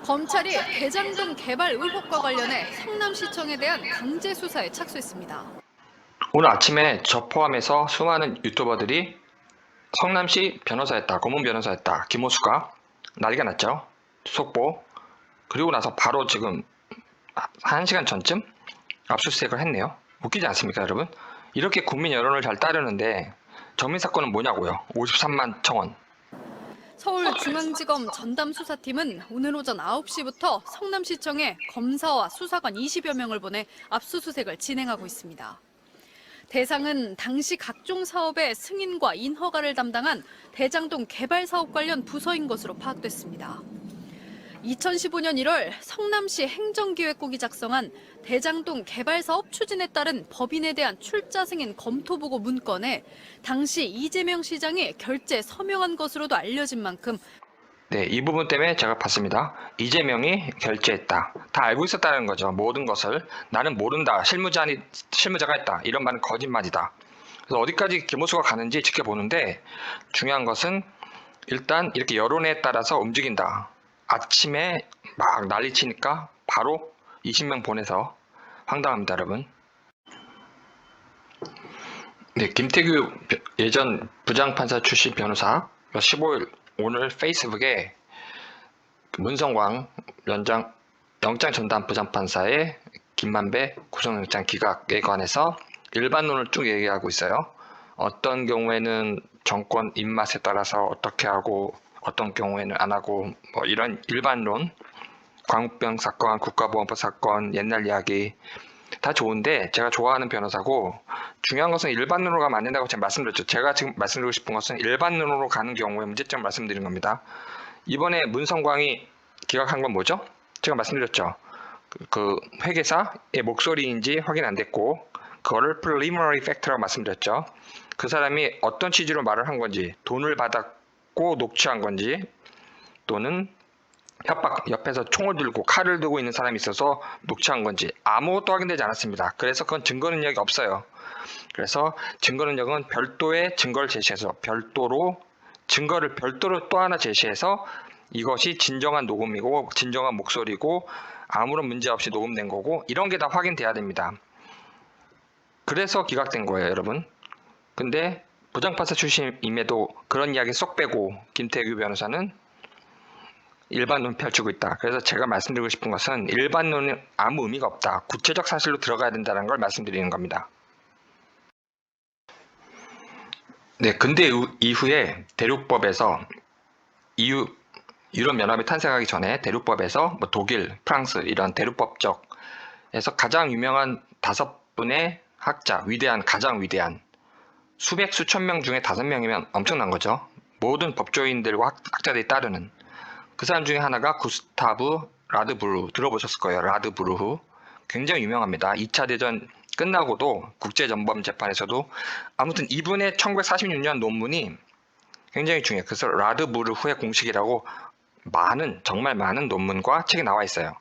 검찰이 대장동 개발 의혹과 관련해 성남시청에 대한 강제 수사에 착수했습니다. 오늘 아침에 저 포함해서 수많은 유튜버들이 성남시 변호사였다, 고문 변호사였다, 김호수가 난리가 났죠. 속보. 그리고 나서 바로 지금 1시간 전쯤 압수수색을 했네요. 웃기지 않습니까, 여러분? 이렇게 국민 여론을 잘 따르는데 정민 사건은 뭐냐고요. 53만 청원. 서울중앙지검 전담수사팀은 오늘 오전 9시부터 성남시청에 검사와 수사관 20여 명을 보내 압수수색을 진행하고 있습니다. 대상은 당시 각종 사업의 승인과 인허가를 담당한 대장동 개발 사업 관련 부서인 것으로 파악됐습니다. 2015년 1월 성남시 행정기획국이 작성한 대장동 개발 사업 추진에 따른 법인에 대한 출자 승인 검토 보고 문건에 당시 이재명 시장이 결재 서명한 것으로도 알려진 만큼 네, 이 부분 때문에 제가 봤습니다. 이재명이 결재했다. 다 알고 있었다는 거죠. 모든 것을. 나는 모른다. 실무자가 했다. 이런 말은 거짓말이다. 그래서 어디까지 김호수가 가는지 지켜보는데 중요한 것은 일단 이렇게 여론에 따라서 움직인다. 아침에 막 난리치니까 바로 20명 보내서 황당합니다, 여러분. 네, 김태규 예전 부장판사 출신 변호사 15일 오늘 페이스북에 문성광 영장 전담 부장판사의 김만배 구속영장 기각에 관해서 일반론을 쭉 얘기하고 있어요. 어떤 경우에는 정권 입맛에 따라서 어떻게 하고 어떤 경우에는 안 하고 뭐 이런 일반론, 광우병 사건, 국가보안법 사건, 옛날 이야기 다 좋은데 제가 좋아하는 변호사고 중요한 것은 일반론으로 가면 안 된다고 제가 말씀드렸죠. 제가 지금 말씀드리고 싶은 것은 일반론으로 가는 경우에 문제점 말씀드린 겁니다. 이번에 문성광이 기각한 건 뭐죠? 제가 말씀드렸죠. 그 회계사의 목소리인지 확인 안 됐고 그거를 preliminary fact라고 말씀드렸죠. 그 사람이 어떤 취지로 말을 한 건지 돈을 받았고 녹취한 건지 또는 협박 옆에서 총을 들고 칼을 들고 있는 사람이 있어서 녹취한 건지 아무것도 확인되지 않았습니다. 그래서 그건 증거 능력이 없어요. 그래서 증거 능력은 별도의 증거를 제시해서 증거를 별도로 또 하나 제시해서 이것이 진정한 녹음이고 진정한 목소리고 아무런 문제 없이 녹음된 거고 이런 게 다 확인돼야 됩니다. 그래서 기각된 거예요, 여러분. 근데 부장판사 출신임에도 그런 이야기 쏙 빼고 김태규 변호사는 일반론 펼치고 있다. 그래서 제가 말씀드리고 싶은 것은 일반론은 아무 의미가 없다. 구체적 사실로 들어가야 된다는 걸 말씀드리는 겁니다. 네, 근대 이후에 대륙법에서 유럽연합이 탄생하기 전에 대륙법에서 뭐 독일, 프랑스 이런 대륙법적에서 가장 유명한 5분의 학자, 가장 위대한 수백 수천 명 중에 5명이면 엄청난 거죠. 모든 법조인들과 학자들이 따르는 그 사람 중에 하나가 구스타브 라드부르 들어보셨을 거예요. 라드부르흐 굉장히 유명합니다. 2차 대전 끝나고도 국제전범재판에서도 아무튼 이분의 1946년 논문이 굉장히 중요해요. 그래서 라드부르흐의 공식이라고 정말 많은 논문과 책이 나와 있어요.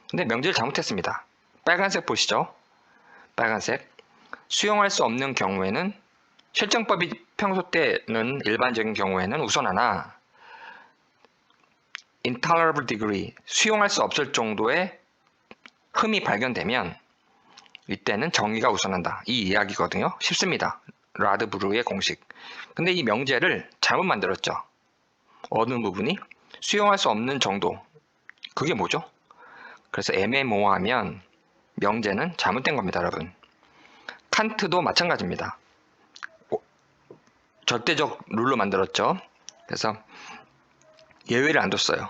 근데 명제를 잘못했습니다. 빨간색 보시죠. 빨간색. 수용할 수 없는 경우에는 실정법이 평소 때는 일반적인 경우에는 우선 하나 intolerable degree 수용할 수 없을 정도의 흠이 발견되면 이때는 정의가 우선한다. 이 이야기거든요. 쉽습니다. 라드부르의 공식. 근데 이 명제를 잘못 만들었죠. 어느 부분이? 수용할 수 없는 정도. 그게 뭐죠? 그래서 애매모호하면 명제는 잘못된 겁니다, 여러분. 칸트도 마찬가지입니다. 절대적 룰로 만들었죠. 그래서 예외를 안 뒀어요.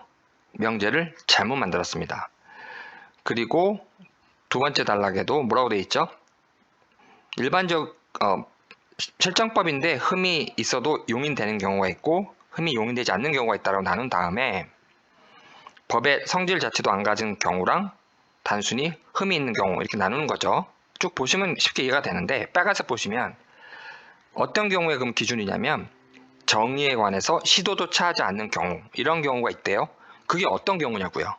명제를 잘못 만들었습니다. 그리고 두 번째 단락에도 뭐라고 되어 있죠? 실정법인데 흠이 있어도 용인되는 경우가 있고 흠이 용인되지 않는 경우가 있다고 나눈 다음에 법의 성질 자체도 안 가진 경우랑 단순히 흠이 있는 경우 이렇게 나누는 거죠. 쭉 보시면 쉽게 이해가 되는데 빨간색 보시면 어떤 경우에 그럼 기준이냐면 정의에 관해서 시도조차 하지 않는 경우 이런 경우가 있대요. 그게 어떤 경우냐고요.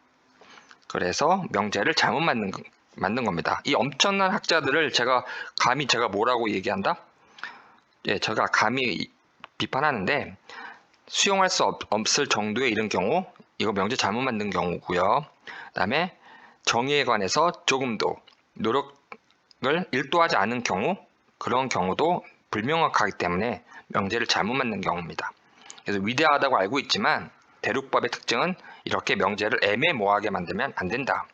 그래서 명제를 잘못 만든 겁니다. 이 엄청난 학자들을 제가 뭐라고 얘기한다? 예, 제가 감히 비판하는데 수용할 수 없을 정도의 이런 경우 이거 명제 잘못 만든 경우고요. 그다음에 정의에 관해서 조금도 노력을 1도 하지 않은 경우, 그런 경우도 불명확하기 때문에 명제를 잘못 만든 경우입니다. 그래서 위대하다고 알고 있지만 대륙법의 특징은 이렇게 명제를 애매모호하게 만들면 안 된다.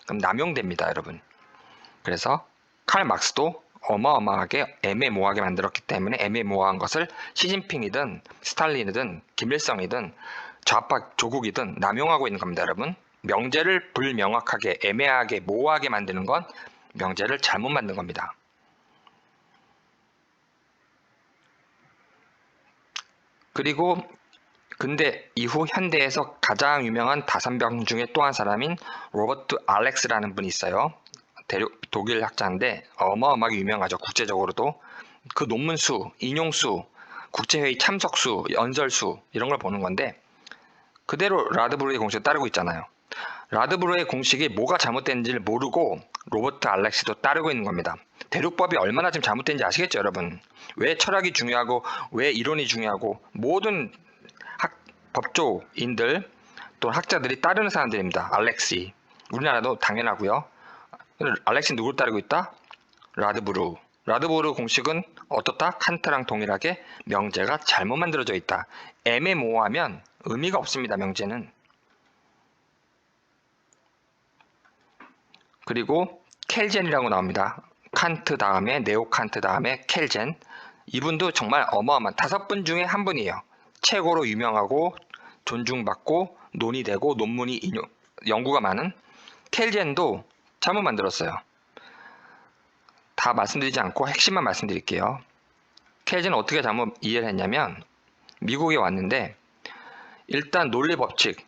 그럼 남용됩니다, 여러분. 그래서 칼 막스도 어마어마하게 애매모호하게 만들었기 때문에 애매모호한 것을 시진핑이든 스탈린이든 김일성이든 좌파 조국이든 남용하고 있는 겁니다, 여러분. 명제를 불명확하게 애매하게 모호하게 만드는 건 명제를 잘못 만든 겁니다. 그리고 근대 이후 현대에서 가장 유명한 다산병 중에 또 한 사람인 로버트 알렉스라는 분이 있어요. 독일 학자인데 어마어마하게 유명하죠. 국제적으로도. 그 논문 수, 인용 수, 국제회의 참석 수, 연설 수 이런 걸 보는 건데 그대로 라드브루의 공식을 따르고 있잖아요. 라드브루의 공식이 뭐가 잘못된지를 모르고 로버트 알렉스도 따르고 있는 겁니다. 대륙법이 얼마나 지금 잘못된지 아시겠죠, 여러분? 왜 철학이 중요하고 왜 이론이 중요하고 모든 법조인들 또 학자들이 따르는 사람들입니다. 알렉시. 우리나라도 당연하고요. 알렉시 누구를 따르고 있다? 라드브루. 라드브루 공식은 어떻다? 칸트랑 동일하게 명제가 잘못 만들어져 있다. 애매모호하면 의미가 없습니다. 명제는. 그리고 켈젠이라고 나옵니다. 칸트 다음에 네오 칸트 다음에 켈젠. 이분도 정말 어마어마한 5분 중에 한 분이에요. 최고로 유명하고 존중받고 논의되고 논문이 연구가 많은 켈젠도 잘못 만들었어요. 다 말씀드리지 않고 핵심만 말씀드릴게요. 켈젠은 어떻게 잘못 이해를 했냐면 미국에 왔는데 일단 논리 법칙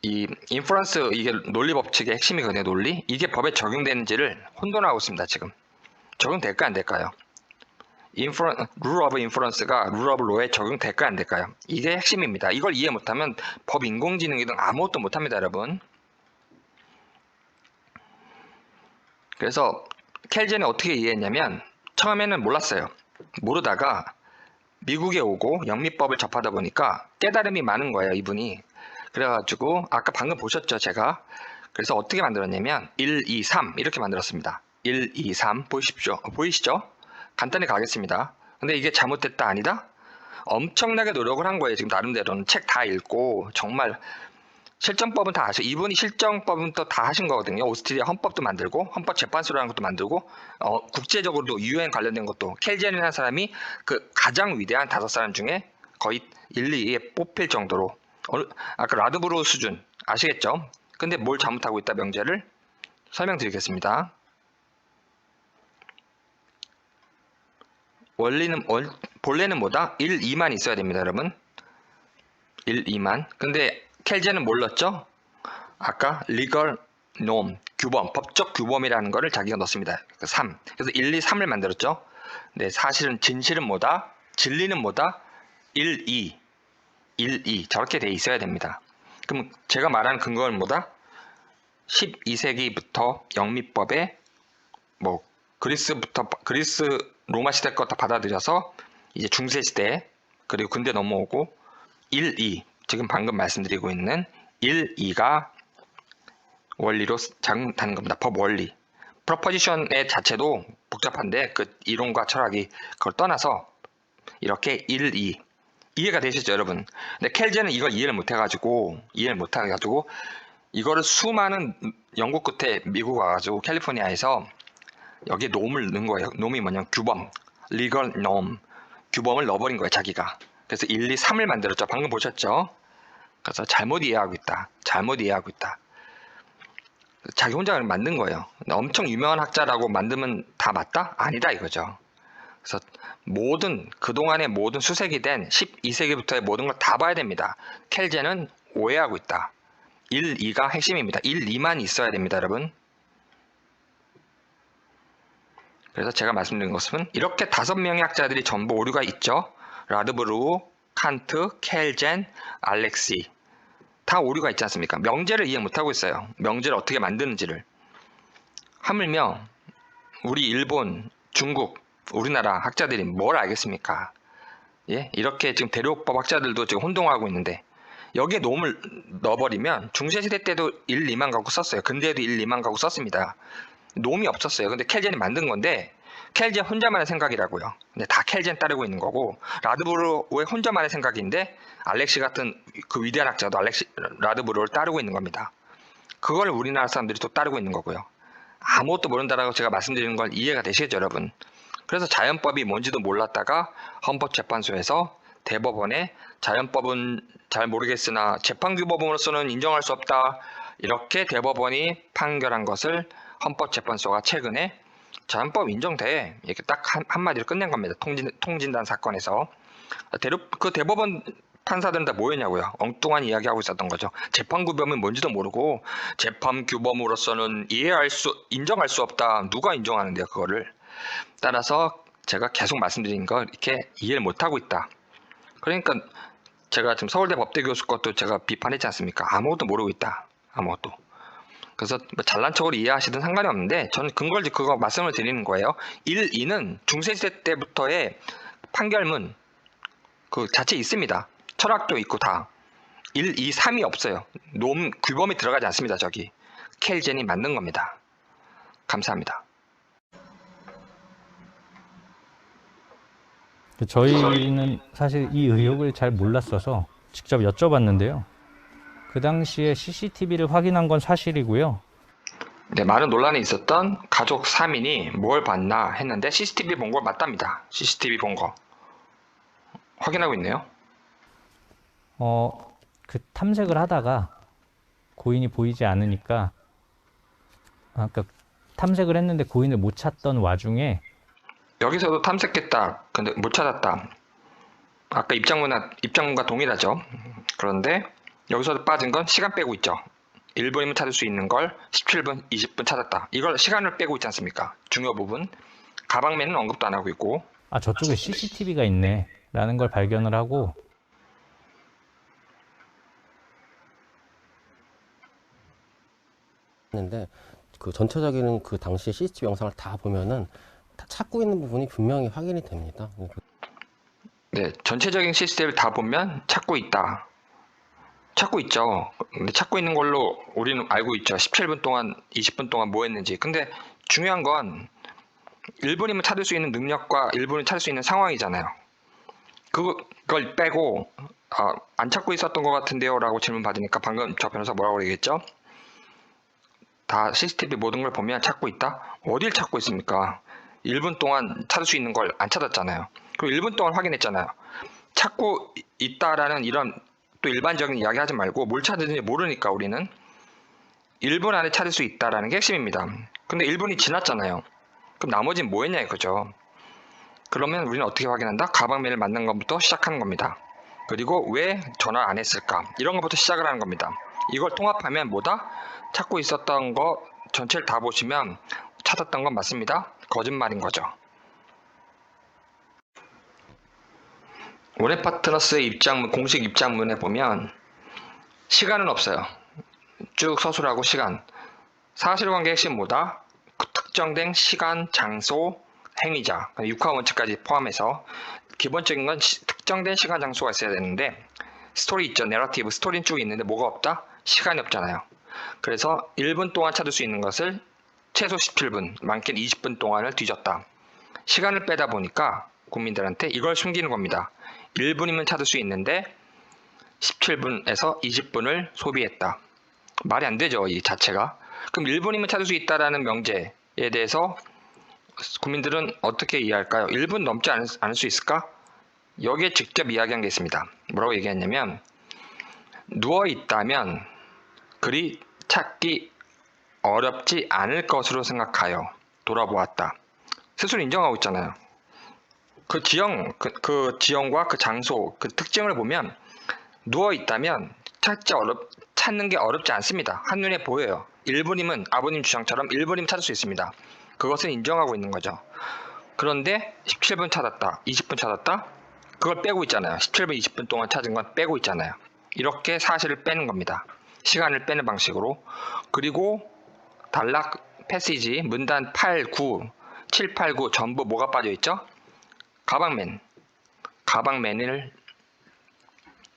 이 인퍼런스 이게 논리 법칙의 핵심이거든요. 논리 이게 법에 적용되는지를 혼돈하고 있습니다. 지금 적용될까 안 될까요? 룰 오브 인퍼런스가 룰 오브 로에 적용될까 안 될까요? 이게 핵심입니다. 이걸 이해 못하면 법 인공지능이든 아무것도 못합니다, 여러분. 그래서 켈젠이 어떻게 이해했냐면 처음에는 몰랐어요. 모르다가 미국에 오고 영미법을 접하다 보니까 깨달음이 많은 거예요, 이분이. 그래가지고 아까 방금 보셨죠, 제가. 그래서 어떻게 만들었냐면 1, 2, 3 이렇게 만들었습니다. 1, 2, 3 보이시죠? 간단히 가겠습니다. 근데 이게 잘못됐다 아니다? 엄청나게 노력을 한 거예요. 지금 나름대로는 책 다 읽고 정말 실정법은 다 아시고 이분이 실정법은 또 다 하신 거거든요. 오스트리아 헌법도 만들고 헌법재판소라는 것도 만들고 국제적으로도 UN 관련된 것도 켈젠이라는 사람이 그 가장 위대한 5사람 중에 거의 1, 2위에 뽑힐 정도로 아까 라드브루 수준 아시겠죠? 근데 뭘 잘못하고 있다 명제를 설명드리겠습니다. 본래는 뭐다? 1, 2만 있어야 됩니다, 여러분. 1, 2만. 근데 켈젠은 뭘 넣었죠? 아까 legal norm, 규범, 법적 규범이라는 거를 자기가 넣습니다. 3. 그래서 1, 2, 3을 만들었죠. 네, 사실은 진실은 뭐다? 진리는 뭐다? 1, 2. 1, 2. 저렇게 돼 있어야 됩니다. 그럼 제가 말하는 근거는 뭐다? 12세기부터 영미법에 그리스 로마 시대 거 다 받아들여서 이제 중세 시대 그리고 근대 넘어오고 1, 2 지금 방금 말씀드리고 있는 1, 2가 원리로 작용하는 겁니다. 법 원리. 프로포지션의 자체도 복잡한데 그 이론과 철학이 그걸 떠나서 이렇게 1, 2 이해가 되시죠, 여러분? 근데 켈젠은 이걸 이해를 못해가지고 이거를 수많은 연구 끝에 미국 와가지고 캘리포니아에서 여기에 놈을 넣은 거예요. 놈이 뭐냐면 규범, legal norm, 규범을 넣어버린 거예요, 자기가. 그래서 1, 2, 3을 만들었죠. 방금 보셨죠? 그래서 잘못 이해하고 있다. 자기 혼자 만든 거예요. 엄청 유명한 학자라고 만들면 다 맞다? 아니다 이거죠. 그래서 그동안의 모든 수색이 된 12세기부터의 모든 걸 다 봐야 됩니다. 켈젠은 오해하고 있다. 1, 2가 핵심입니다. 1, 2만 있어야 됩니다, 여러분. 그래서 제가 말씀드린 것은 이렇게 5명의 학자들이 전부 오류가 있죠. 라드브루, 칸트, 켈젠, 알렉시 다 오류가 있지 않습니까? 명제를 이해 못하고 있어요. 명제를 어떻게 만드는지를. 하물며 우리 일본, 중국, 우리나라 학자들이 뭘 알겠습니까? 예? 이렇게 지금 대륙법 학자들도 지금 혼동하고 있는데 여기에 노음을 넣어버리면 중세시대 때도 1, 2만 가구 썼어요. 근대에도 1, 2만 가구 썼습니다. 노음이 없었어요. 근데 켈젠이 만든 건데 켈젠 혼자만의 생각이라고요. 근데 다 켈젠 따르고 있는 거고 라드브로의 혼자만의 생각인데 알렉시 같은 그 위대한 학자도 라드브로를 따르고 있는 겁니다. 그걸 우리나라 사람들이 또 따르고 있는 거고요. 아무것도 모른다라고 제가 말씀드리는 건 이해가 되시겠죠, 여러분? 그래서 자연법이 뭔지도 몰랐다가 헌법재판소에서 대법원에 자연법은 잘 모르겠으나 재판규범으로서는 인정할 수 없다. 이렇게 대법원이 판결한 것을 헌법재판소가 최근에 자연법 인정돼. 이렇게 딱 한마디로 끝낸 겁니다. 통진단 사건에서. 그 대법원 판사들은 다 뭐였냐고요. 엉뚱한 이야기하고 있었던 거죠. 재판규범이 뭔지도 모르고 재판규범으로서는 인정할 수 없다. 누가 인정하는데요, 그거를. 따라서 제가 계속 말씀드린 거 이렇게 이해를 못하고 있다. 그러니까 제가 지금 서울대 법대 교수 것도 제가 비판했지 않습니까? 아무것도 모르고 있다. 아무것도. 그래서 잘난 척으로 이해하시든 상관이 없는데 저는 그거 말씀을 드리는 거예요. 1, 2는 중세시대 때부터의 판결문 그 자체 있습니다. 철학도 있고 다. 1, 2, 3이 없어요. 노음 규범이 들어가지 않습니다. 저기. 켈젠이 만든 겁니다. 감사합니다. 저희는 사실 이 의혹을 잘 몰랐어서 직접 여쭤봤는데요. 그 당시에 CCTV를 확인한 건 사실이고요. 네, 많은 논란이 있었던 가족 3인이 뭘 봤나 했는데 CCTV 본 걸 맞답니다. CCTV 본 거. 확인하고 있네요. 그 탐색을 하다가 고인이 보이지 않으니까 그러니까 탐색을 했는데 고인을 못 찾던 와중에 여기서도 탐색했다. 근데 못 찾았다. 아까 입장문과 동일하죠. 그런데 여기서도 빠진 건 시간 빼고 있죠. 1분이면 찾을 수 있는 걸 17분, 20분 찾았다. 이걸 시간을 빼고 있지 않습니까? 중요 부분. 가방맨은 언급도 안 하고 있고. 저쪽에 CCTV가 있네 라는 걸 발견을 하고 했는데 그 전체적인 그 당시의 CCTV 영상을 다 보면은 다 찾고 있는 부분이 분명히 확인이 됩니다. 네, 전체적인 시스템을 다 보면 찾고 있다. 찾고 있죠. 근데 찾고 있는 걸로 우리는 알고 있죠. 17분 동안, 20분 동안 뭐 했는지. 근데 중요한 건 1분이면 찾을 수 있는 능력과 1분을 찾을 수 있는 상황이잖아요. 그걸 빼고 안 찾고 있었던 것 같은데요 라고 질문 받으니까 방금 저 변호사 뭐라고 얘기했죠? 다 CCTV 모든 걸 보면 찾고 있다? 어딜 찾고 있습니까? 1분 동안 찾을 수 있는 걸 안 찾았잖아요. 그리고 1분 동안 확인했잖아요. 찾고 있다라는 이런 또 일반적인 이야기 하지 말고 뭘 찾는지 모르니까 우리는 1분 안에 찾을 수 있다라는 게 핵심입니다. 근데 1분이 지났잖아요. 그럼 나머지는 뭐 했냐 이거죠. 그러면 우리는 어떻게 확인한다? 가방맨을 만난 것부터 시작하는 겁니다. 그리고 왜 전화 안 했을까? 이런 것부터 시작을 하는 겁니다. 이걸 통합하면 뭐다? 찾고 있었던 거 전체를 다 보시면 찾았던 건 맞습니다. 거짓말인 거죠. 원해 파트너스의 입장문, 공식 입장문에 보면 시간은 없어요. 쭉 서술하고 시간. 사실관계 핵심 뭐다? 그 특정된 시간, 장소, 행위자, 육하 원칙까지 포함해서 기본적인 건 특정된 시간, 장소가 있어야 되는데 스토리 있죠. 내러티브, 스토리는 쭉 있는데 뭐가 없다? 시간이 없잖아요. 그래서 1분 동안 찾을 수 있는 것을 최소 17분, 많게는 20분 동안을 뒤졌다. 시간을 빼다 보니까 국민들한테 이걸 숨기는 겁니다. 1분이면 찾을 수 있는데 17분에서 20분을 소비했다. 말이 안 되죠, 이 자체가. 그럼 1분이면 찾을 수 있다라는 명제에 대해서 국민들은 어떻게 이해할까요? 1분 넘지 않을 수 있을까? 여기에 직접 이야기한 게 있습니다. 뭐라고 얘기했냐면 누워 있다면 그리 찾기 어렵지 않을 것으로 생각하여 돌아보았다. 스스로 인정하고 있잖아요. 그 지형과 그 장소, 그 특징을 보면 누워 있다면 찾는 게 어렵지 않습니다. 한눈에 보여요. 1분이면 아버님 주장처럼 1분이면 찾을 수 있습니다. 그것을 인정하고 있는 거죠. 그런데 17분 찾았다, 20분 찾았다? 그걸 빼고 있잖아요. 17분, 20분 동안 찾은 건 빼고 있잖아요. 이렇게 사실을 빼는 겁니다. 시간을 빼는 방식으로. 그리고 단락 패시지, 문단 8, 9, 7, 8, 9 전부 뭐가 빠져있죠? 가방맨을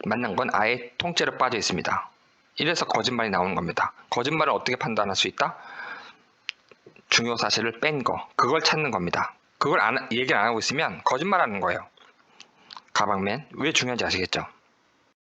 만난 건 아예 통째로 빠져 있습니다. 이래서 거짓말이 나오는 겁니다. 거짓말을 어떻게 판단할 수 있다? 중요 사실을 뺀 거, 그걸 찾는 겁니다. 그걸 얘기를 안 하고 있으면 거짓말하는 거예요. 가방맨 왜 중요한지 아시겠죠?